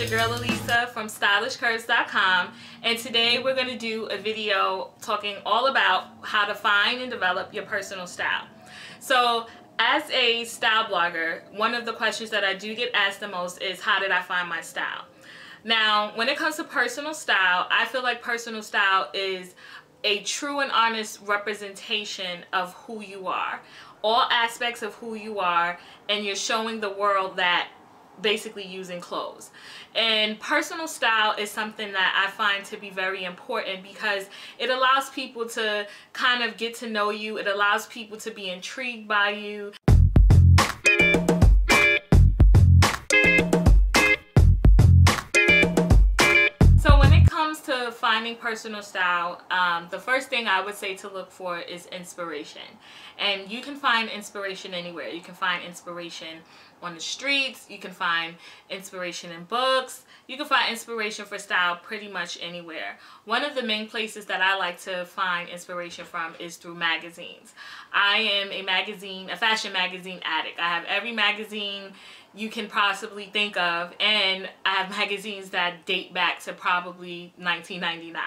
your girl Elisa from StylishCurves.com, and today we're going to do a video talking all about how to find and develop your personal style. So as a style blogger, one of the questions that I do get asked the most is, how did I find my style? Now, when it comes to personal style, I feel like personal style is a true and honest representation of who you are, all aspects of who you are, and you're showing the world that basically using clothes. And personal style is something that I find to be very important because it allows people to kind of get to know you. It allows people to be intrigued by you. So when it comes to finding personal style, the first thing I would say to look for is inspiration. And you can find inspiration anywhere. You can find inspiration on the streets, you can find inspiration in books, you can find inspiration for style pretty much anywhere. One of the main places that I like to find inspiration from is through magazines. I am a fashion magazine addict. I have every magazine you can possibly think of, and I have magazines that date back to probably 1999.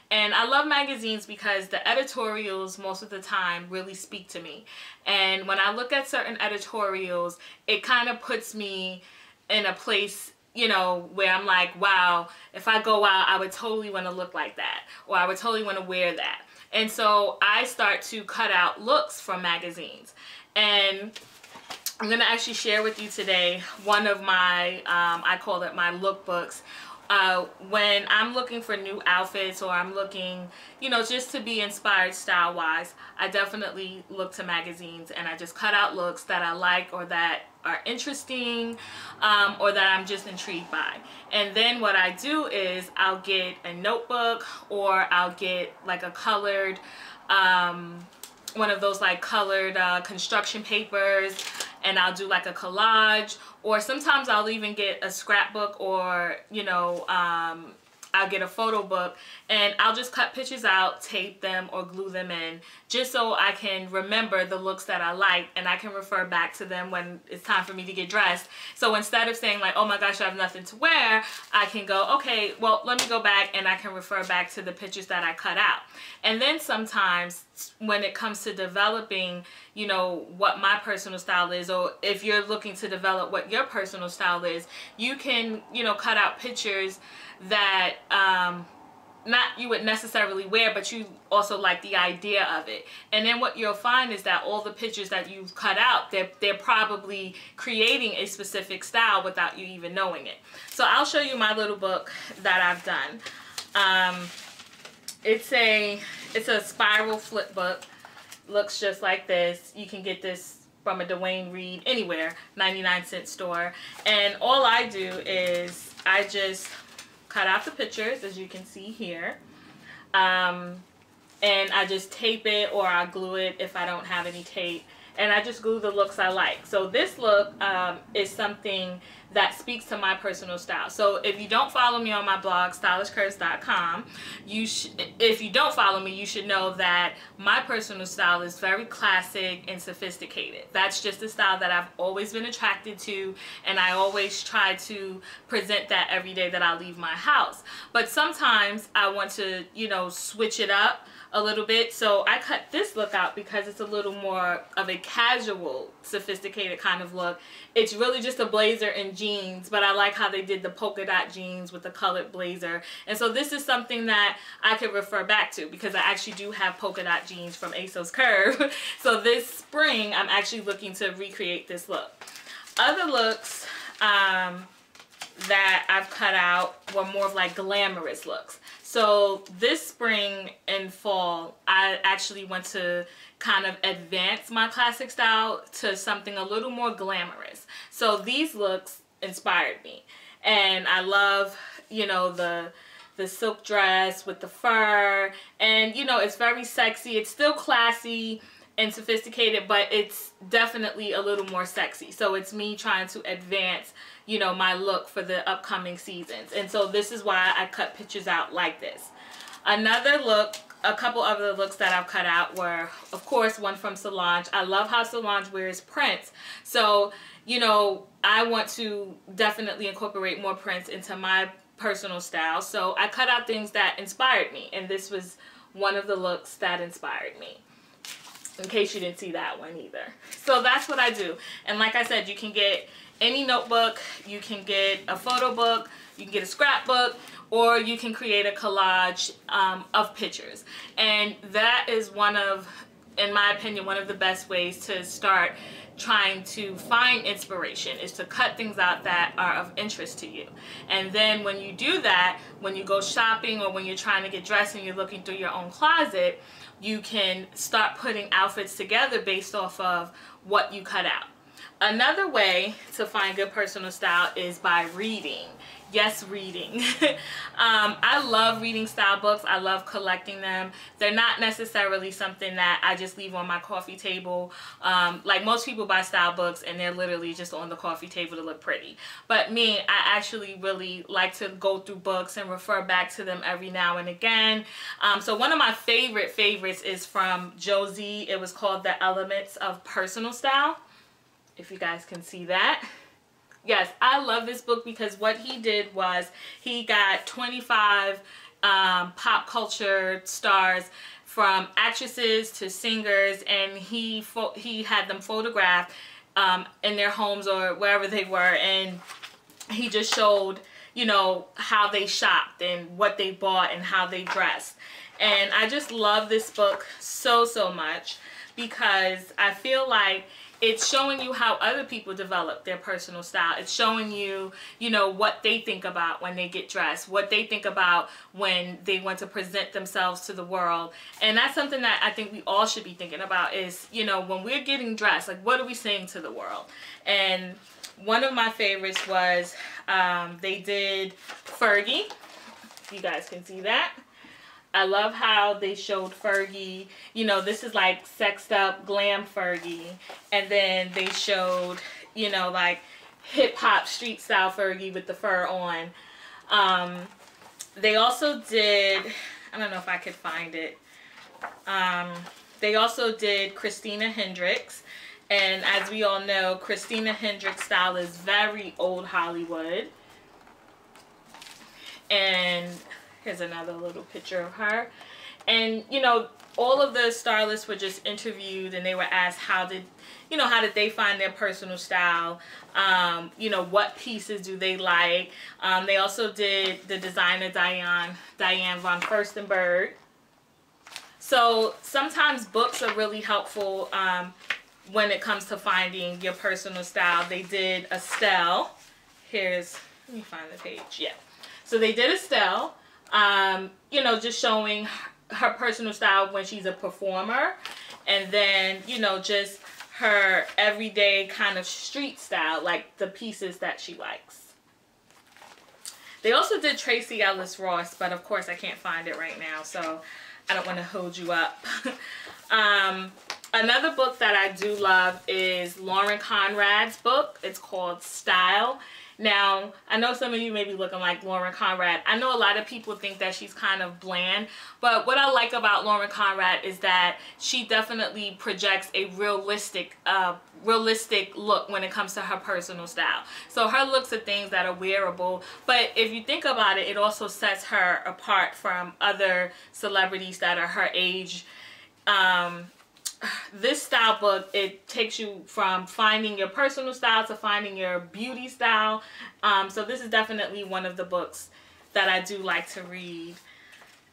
And I love magazines because the editorials most of the time really speak to me. And when I look at certain editorials, it kind of puts me in a place, you know, where I'm like, wow, if I go out, I would totally want to look like that, or I would totally want to wear that. And so I start to cut out looks from magazines. And I'm going to actually share with you today one of my, I call it my lookbooks. When I'm looking for new outfits, or I'm looking, you know, just to be inspired style-wise, I definitely look to magazines and I just cut out looks that I like, or that are interesting, or that I'm just intrigued by. And then what I do is I'll get a notebook, or I'll get like a colored, one of those like colored construction papers, and I'll do like a collage, or sometimes I'll even get a scrapbook, or, you know, I'll get a photo book, and I'll just cut pictures out, tape them, or glue them in, just so I can remember the looks that I like, and I can refer back to them when it's time for me to get dressed. So instead of saying like, oh my gosh, I have nothing to wear, I can go, okay, well, let me go back and I can refer back to the pictures that I cut out. And then sometimes when it comes to developing, you know, what my personal style is, or if you're looking to develop what your personal style is, you can, you know, cut out pictures that not you would necessarily wear, but you also like the idea of it. And then what you'll find is that all the pictures that you've cut out, they're probably creating a specific style without you even knowing it. So I'll show you my little book that I've done. It's a spiral flip book. Looks just like this. You can get this from a Dwayne Reed anywhere, 99-cent store. And all I do is I just cut out the pictures, as you can see here, and I just tape it, or I glue it if I don't have any tape, and I just glue the looks I like. So this look is something that speaks to my personal style. So if you don't follow me on my blog, StylishCurves.com, if you don't follow me, you should know that my personal style is very classic and sophisticated. That's just the style that I've always been attracted to, and I always try to present that every day that I leave my house. But sometimes I want to, you know, switch it up a little bit. So I cut this look out because it's a little more of a casual, sophisticated kind of look. It's really just a blazer and jeans, but I like how they did the polka dot jeans with the colored blazer. And so this is something that I could refer back to because I actually do have polka dot jeans from ASOS Curve. So this spring, I'm actually looking to recreate this look. Other looks that I've cut out were more of like glamorous looks. So this spring and fall, I actually want to kind of advance my classic style to something a little more glamorous. So these looks inspired me. And I love, you know, the silk dress with the fur. And, you know, it's very sexy. It's still classy and sophisticated, but it's definitely a little more sexy. So it's me trying to advance, you know, my look for the upcoming seasons. And so this is why I cut pictures out like this. Another look, a couple other looks that I've cut out were, of course, one from Solange. I love how Solange wears prints. So, you know, I want to definitely incorporate more prints into my personal style. So I cut out things that inspired me, and this was one of the looks that inspired me, in case you didn't see that one either. So that's what I do. And like I said, you can get any notebook, you can get a photo book, you can get a scrapbook, or you can create a collage of pictures. And that is one of, in my opinion, one of the best ways to start trying to find inspiration, is to cut things out that are of interest to you. And then when you do that, when you go shopping or when you're trying to get dressed and you're looking through your own closet, you can start putting outfits together based off of what you cut out. Another way to find good personal style is by reading. Yes, reading. I love reading style books. I love collecting them. They're not necessarily something that I just leave on my coffee table. Like most people buy style books and they're literally just on the coffee table to look pretty. But me, I actually really like to go through books and refer back to them every now and again. So one of my favorites is from Josie. It was called The Elements of Personal Style, if you guys can see that. Yes, I love this book because what he did was he got 25 pop culture stars, from actresses to singers, and he had them photographed in their homes or wherever they were, and he just showed, you know, how they shopped and what they bought and how they dressed. And I just love this book so much, because I feel like it's showing you how other people develop their personal style. It's showing you, you know, what they think about when they get dressed, what they think about when they want to present themselves to the world. And that's something that I think we all should be thinking about, is, you know, when we're getting dressed, like, what are we saying to the world? And one of my favorites was, they did Fergie. You guys can see that. I love how they showed Fergie, you know, this is like sexed up glam Fergie. And then they showed, you know, like hip hop street style Fergie with the fur on. They also did, I don't know if I could find it. They also did Christina Hendricks. And as we all know, Christina Hendricks' style is very old Hollywood. And here's another little picture of her. And, you know, all of the stylists were just interviewed, and they were asked how did they find their personal style? You know, what pieces do they like? They also did the designer Diane von Furstenberg. So sometimes books are really helpful when it comes to finding your personal style. They did Estelle. Let me find the page. Yeah. So they did Estelle. You know, just showing her personal style when she's a performer, and then, you know, just her everyday kind of street style, like the pieces that she likes. They also did Tracy Ellis Ross, but of course I can't find it right now, so I don't want to hold you up. Another book that I do love is Lauren Conrad's book. It's called Style. Now, I know some of you may be looking like Lauren Conrad. I know a lot of people think that she's kind of bland, but what I like about Lauren Conrad is that she definitely projects a realistic look when it comes to her personal style. So her looks are things that are wearable, but if you think about it, it also sets her apart from other celebrities that are her age. This style book, it takes you from finding your personal style to finding your beauty style. So this is definitely one of the books that I do like to read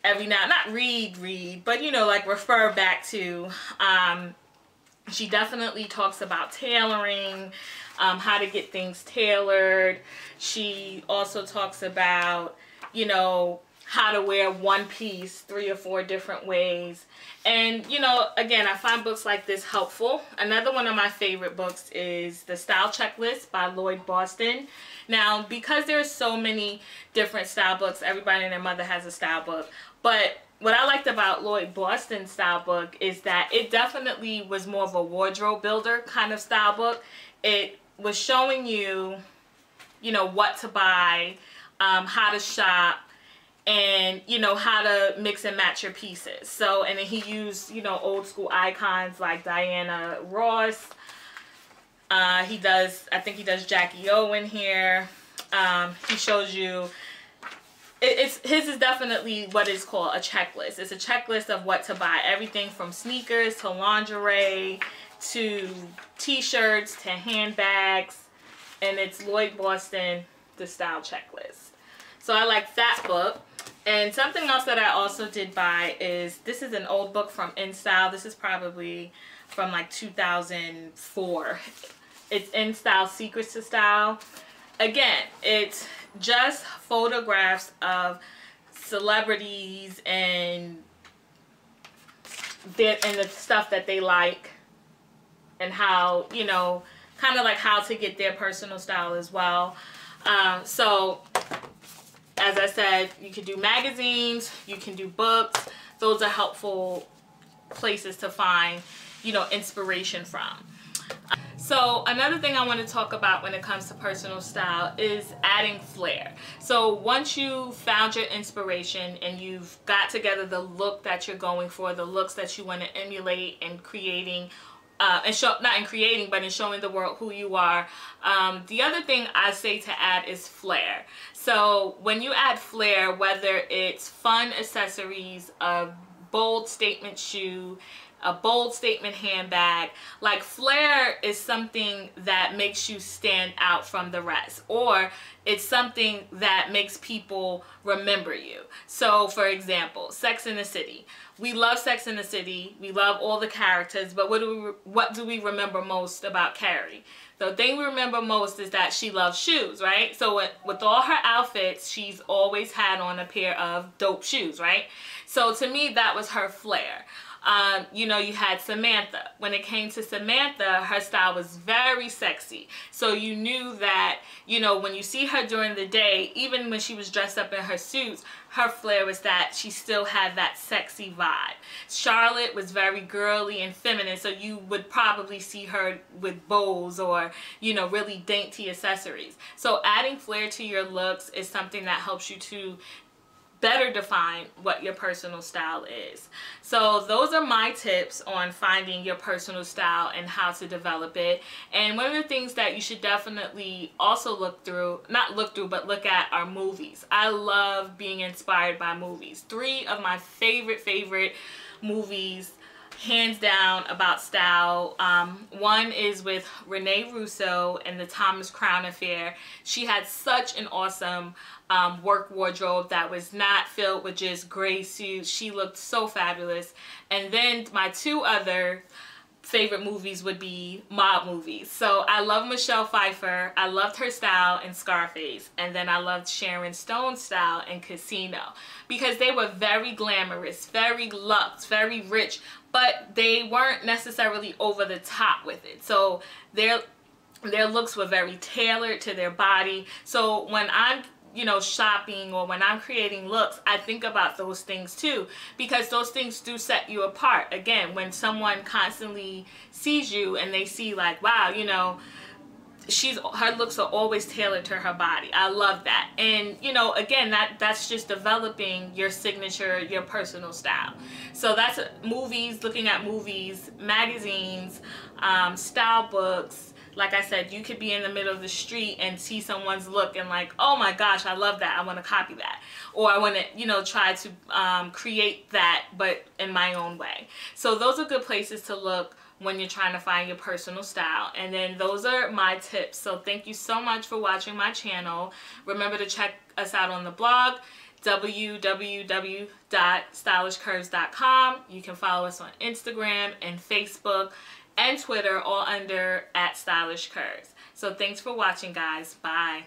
every now, not read, but, you know, like refer back to. She definitely talks about tailoring, how to get things tailored. She also talks about, you know, how to wear one piece 3 or 4 different ways. And, you know, again, I find books like this helpful. Another one of my favorite books is The Style Checklist by Lloyd Boston. Now, because there's so many different style books, everybody and their mother has a style book. But what I liked about Lloyd Boston's style book is that it definitely was more of a wardrobe builder kind of style book. It was showing you, you know, what to buy, how to shop, and, you know, how to mix and match your pieces. So, and then he used, you know, old school icons like Diana Ross, I think he does Jackie O in here. He shows you, his is definitely what is called a checklist. It's a checklist of what to buy. Everything from sneakers to lingerie to t-shirts to handbags. And it's Lloyd Boston, the style checklist. So I like that book. And something else that I also did buy is, this is an old book from InStyle. This is probably from like 2004. It's InStyle Secrets to Style. Again, it's just photographs of celebrities and the stuff that they like, and how, you know, kind of like how to get their personal style as well. So as I said, you can do magazines, you can do books. Those are helpful places to find, you know, inspiration from. So another thing I want to talk about when it comes to personal style is adding flair. So once you found your inspiration and you've got together the look that you're going for, the looks that you want to emulate and creating, not in creating, but in showing the world who you are. The other thing I say to add is flair. So when you add flair, whether it's fun accessories, a bold statement shoe, a bold statement handbag, like flair is something that makes you stand out from the rest, or it's something that makes people remember you. So for example, Sex and the City. We love Sex and the City. We love all the characters, but what do we remember most about Carrie? The thing we remember most is that she loves shoes, right? So with all her outfits, she's always had on a pair of dope shoes, right? So to me, that was her flair. You know, you had Samantha. When it came to Samantha, her style was very sexy. So you knew that, you know, when you see her during the day, even when she was dressed up in her suits, her flair was that she still had that sexy vibe. Charlotte was very girly and feminine, so you would probably see her with bows or, you know, really dainty accessories. So adding flair to your looks is something that helps you to better define what your personal style is. So those are my tips on finding your personal style and how to develop it. And one of the things that you should definitely also look at are movies. I love being inspired by movies. 3 of my favorite movies, hands down, about style. One is with Rene Russo and the Thomas Crown Affair. She had such an awesome work wardrobe that was not filled with just gray suits. She looked so fabulous. And then my 2 other favorite movies would be mob movies. So I love Michelle Pfeiffer. I loved her style in Scarface. And then I loved Sharon Stone's style in Casino, because they were very glamorous, very luxe, very rich, but they weren't necessarily over the top with it. So their looks were very tailored to their body. So when I'm, you know, shopping or when I'm creating looks, I think about those things too, because those things do set you apart. Again, when someone constantly sees you and they see like, wow, you know, her looks are always tailored to her body. I love that. And, you know, again, that's just developing your signature, your personal style. So that's movies, looking at movies, magazines, style books. Like I said, you could be in the middle of the street and see someone's look and like, oh my gosh, I love that. I want to copy that. Or I want to, you know, try to create that, but in my own way. So those are good places to look when you're trying to find your personal style. And then those are my tips. So thank you so much for watching my channel. Remember to check us out on the blog, www.stylishcurves.com. You can follow us on Instagram and Facebook and Twitter, all under @StylishCurves. So thanks for watching, guys. Bye.